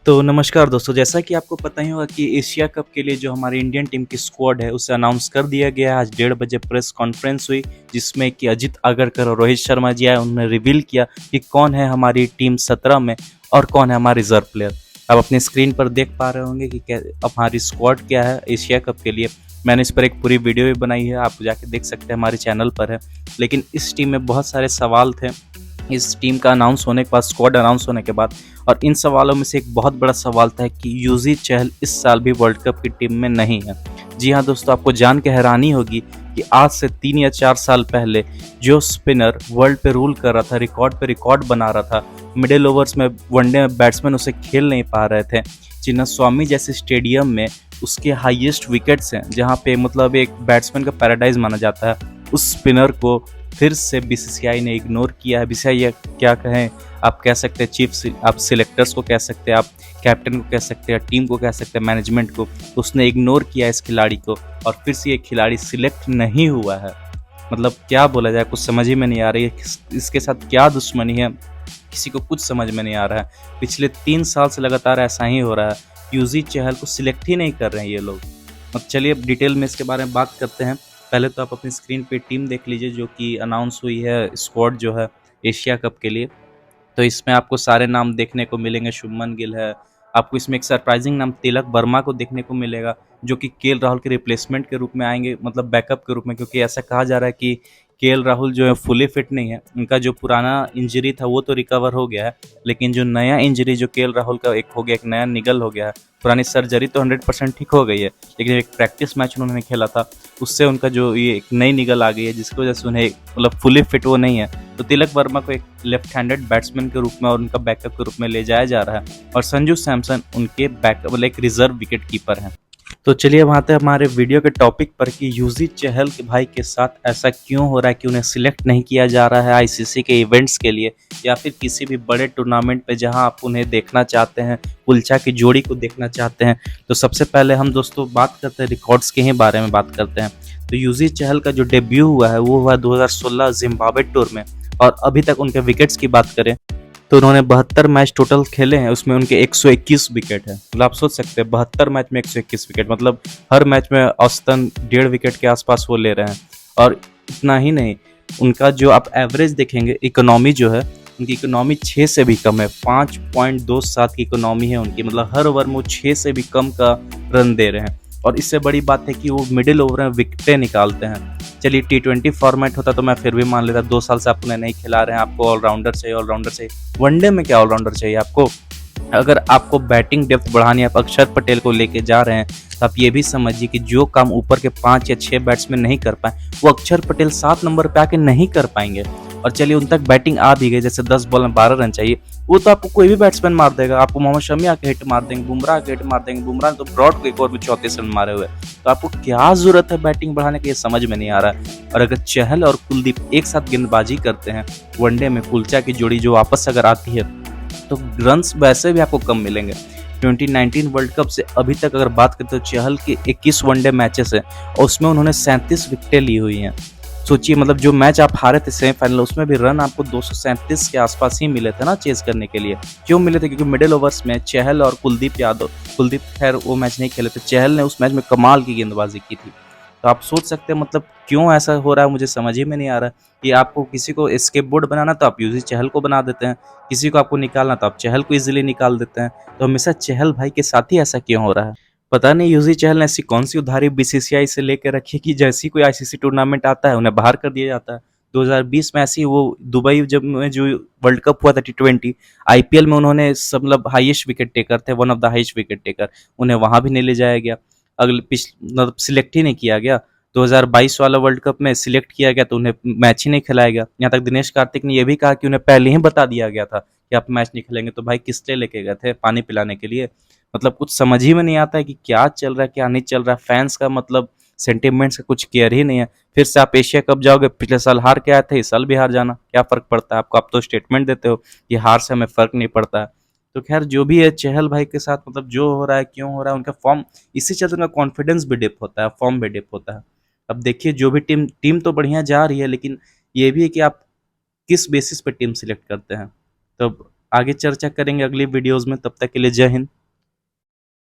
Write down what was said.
तो नमस्कार दोस्तों, जैसा कि आपको पता ही होगा कि एशिया कप के लिए जो हमारी इंडियन टीम की स्क्वाड है उसे अनाउंस कर दिया गया है। आज 1:30 बजे प्रेस कॉन्फ्रेंस हुई जिसमें कि अजित अगरकर और रोहित शर्मा जी आए। उन्होंने रिवील किया कि कौन है हमारी टीम 17 में और कौन है हमारे रिजर्व प्लेयर। आप अपनी स्क्रीन पर देख पा रहे होंगे कि हमारी स्क्वाड क्या है एशिया कप के लिए। मैंने इस पर एक पूरी वीडियो भी बनाई है, आप जाके देख सकते हैं, हमारे चैनल पर है। लेकिन इस टीम में बहुत सारे सवाल थे इस टीम का अनाउंस होने के बाद, स्क्वाड अनाउंस होने के बाद। और इन सवालों में से एक बहुत बड़ा सवाल था कि युजवेंद्र चहल इस साल भी वर्ल्ड कप की टीम में नहीं है। जी हाँ दोस्तों, आपको जान के हैरानी होगी कि आज से 3 या 4 साल पहले जो स्पिनर वर्ल्ड पे रूल कर रहा था, रिकॉर्ड पे रिकॉर्ड बना रहा था, मिडिल ओवर्स में वनडे में बैट्समैन उसे खेल नहीं पा रहे थे, चिन्नास्वामी जैसे स्टेडियम में उसके हाईएस्ट विकेट्स हैं, जहाँ पे मतलब एक बैट्समैन का पैराडाइज माना जाता है, उस स्पिनर को फिर से बीसीसीआई ने इग्नोर किया है। बीसीसीआई क्या कहें, आप कह सकते हैं चीफ, आप सिलेक्टर्स को कह सकते हैं, आप कैप्टन को कह सकते हैं, टीम को कह सकते हैं, मैनेजमेंट को। उसने इग्नोर किया इस खिलाड़ी को और फिर से ये खिलाड़ी सिलेक्ट नहीं हुआ है। मतलब क्या बोला जाए, कुछ समझ ही में नहीं आ रही है इसके साथ क्या दुश्मनी है, किसी को कुछ समझ में नहीं आ रहा है। पिछले 3 साल से लगातार ऐसा ही हो रहा है, युजवेंद्र चहल को सिलेक्ट ही नहीं कर रहे हैं ये लोग। अब चलिए डिटेल में इसके बारे में बात करते हैं। पहले तो आप अपनी स्क्रीन पे टीम देख लीजिए जो कि अनाउंस हुई है, स्क्वाड जो है एशिया कप के लिए। तो इसमें आपको सारे नाम देखने को मिलेंगे। शुभमन गिल है, आपको इसमें एक सरप्राइजिंग नाम तिलक वर्मा को देखने को मिलेगा जो कि केएल राहुल के रिप्लेसमेंट के रूप में आएंगे, मतलब बैकअप के रूप में, क्योंकि ऐसा कहा जा रहा है कि केएल राहुल जो है फुली फिट नहीं है। उनका जो पुराना इंजरी था वो तो रिकवर हो गया है, लेकिन जो नया इंजरी जो केएल राहुल का एक हो गया, एक नया निगल हो गया है। पुरानी सर्जरी तो 100% ठीक हो गई है, लेकिन एक प्रैक्टिस मैच उन्होंने खेला था उससे उनका जो ये एक नई निगल आ गई है, जिसकी वजह से उन्हें मतलब फुली फिट वो नहीं है। तो तिलक वर्मा को एक लेफ्ट हैंडेड बैट्समैन के रूप में और उनका बैकअप के रूप में ले जाया जा रहा है, और संजू सैमसन उनके बैकअप मतलब एक रिजर्व विकेट कीपर हैं। तो चलिए अब आते हैं हमारे वीडियो के टॉपिक पर कि युजवेंद्र चहल के भाई के साथ ऐसा क्यों हो रहा है कि उन्हें सिलेक्ट नहीं किया जा रहा है आईसीसी के इवेंट्स के लिए या फिर किसी भी बड़े टूर्नामेंट पे जहां आप उन्हें देखना चाहते हैं, कुलचा की जोड़ी को देखना चाहते हैं। तो सबसे पहले हम दोस्तों बात करते हैं रिकॉर्ड्स के ही बारे में बात करते हैं। तो युजवेंद्र चहल का जो डेब्यू हुआ है वो हुआ 2016 जिम्बाब्वे टूर में, और अभी तक उनके विकेट्स की बात करें तो उन्होंने 72 मैच टोटल खेले हैं, उसमें उनके 121 विकेट है। मतलब आप सोच सकते हैं 72 मैच में 121 विकेट, मतलब हर मैच में औसतन 1.5 विकेट के आसपास वो ले रहे हैं। और इतना ही नहीं, उनका जो आप एवरेज देखेंगे, इकोनॉमी जो है उनकी, इकोनॉमी 6 से भी कम है, 5.27 की इकोनॉमी है उनकी। मतलब हर ओवर में वो 6 से भी कम का रन दे रहे हैं। और इससे बड़ी बात है कि वो मिडिल ओवर में विकेटें निकालते हैं। चलिए T20 फॉर्मेट होता तो मैं फिर भी मान लेता, 2 साल से आप उन्हें नहीं खिला रहे हैं, आपको ऑलराउंडर चाहिए, ऑलराउंडर चाहिए। वनडे में क्या ऑलराउंडर चाहिए आपको? अगर आपको बैटिंग डेप्थ बढ़ानी है, आप अक्षर पटेल को लेके जा रहे हैं, तो आप ये भी समझिए कि जो काम ऊपर के 5 या 6 बैट्समैन नहीं कर पाए वो अक्षर पटेल 7 नंबर पे आके नहीं कर पाएंगे। और चलिए उन तक बैटिंग आ भी गई, जैसे 10 बॉल में 12 रन चाहिए, वो तो आपको कोई भी बैट्समैन मार देगा। आपको मोहम्मद शमी आके हिट मार देंगे, बुमराह आके हिट मार देंगे। बुमराह तो ब्रॉड को एक ओवर में 34 रन मारे हुए। तो आपको क्या जरूरत है बैटिंग बढ़ाने की, ये समझ में नहीं आ रहा है। और अगर चहल और कुलदीप एक साथ गेंदबाजी करते हैं वनडे में, कुलचा की जोड़ी जो वापस अगर आती है, तो रन्स वैसे भी आपको कम मिलेंगे। 2019 वर्ल्ड कप से अभी तक अगर बात करें तो चहल के 21 वनडे मैचेस हैं और उसमें उन्होंने 37 विकेटें ली हुई हैं। सोचिए, मतलब जो मैच आप हारे थे सेमीफाइनल, उसमें भी रन आपको 237 के आसपास ही मिले थे ना चेज करने के लिए। क्यों मिले थे? क्योंकि मिडिल ओवर्स में चहल और कुलदीप यादव, कुलदीप खैर वो मैच नहीं खेले थे, चहल ने उस मैच में कमाल की गेंदबाजी की थी। तो आप सोच सकते हैं मतलब क्यों ऐसा हो रहा है, मुझे समझ ही में नहीं आ रहा है। कि आपको किसी को एस्केप बोर्ड बनाना तो आप युजवेंद्र चहल को बना देते हैं, किसी को आपको निकालना तो आप चहल को इजीली निकाल देते हैं। तो हमेशा चहल भाई के साथ ही ऐसा क्यों हो रहा है? पता नहीं युजवेंद्र चहल ने ऐसी कौन सी उधारी बीसीसीआई से लेकर रखी है कि जैसी कोई आईसीसी टूर्नामेंट आता है उन्हें बाहर कर दिया जाता है। 2020 में ऐसी वो दुबई जब में जो वर्ल्ड कप हुआ था T20, आईपीएल में उन्होंने सब मतलब हाईएस्ट विकेट टेकर थे, one of the highest wicket taker, उन्हें वहां भी नहीं ले जाया गया। अगले मतलब सिलेक्ट ही नहीं किया गया। 2022 वाला वर्ल्ड कप में सिलेक्ट किया गया तो उन्हें मैच ही नहीं खिलाया गया। यहाँ तक दिनेश कार्तिक ने यह भी कहा कि उन्हें पहले ही बता दिया गया था कि आप मैच नहीं खेलेंगे। तो भाई किस लिए लेके गए थे? पानी पिलाने के लिए? मतलब कुछ समझ ही में नहीं आता है कि क्या चल रहा है क्या नहीं चल रहा है। फैंस का मतलब सेंटिमेंट्स का कुछ केयर ही नहीं है। फिर से आप एशिया कप जाओगे, पिछले साल हार के आए थे, इस साल भी हार जाना, क्या फर्क पड़ता है आपको? आप तो स्टेटमेंट देते हो कि हार से हमें फर्क नहीं पड़ता है। तो खैर जो भी है, चहल भाई के साथ मतलब जो हो रहा है, क्यों हो रहा है, उनका फॉर्म, इसी चलते उनका कॉन्फिडेंस भी डिप होता है, फॉर्म भी डिप होता है। अब देखिए जो भी टीम तो बढ़िया जा रही है, लेकिन ये भी है कि आप किस बेसिस पे टीम सिलेक्ट करते हैं। तो आगे चर्चा करेंगे अगली वीडियोस में, तब तक के लिए जय हिंद।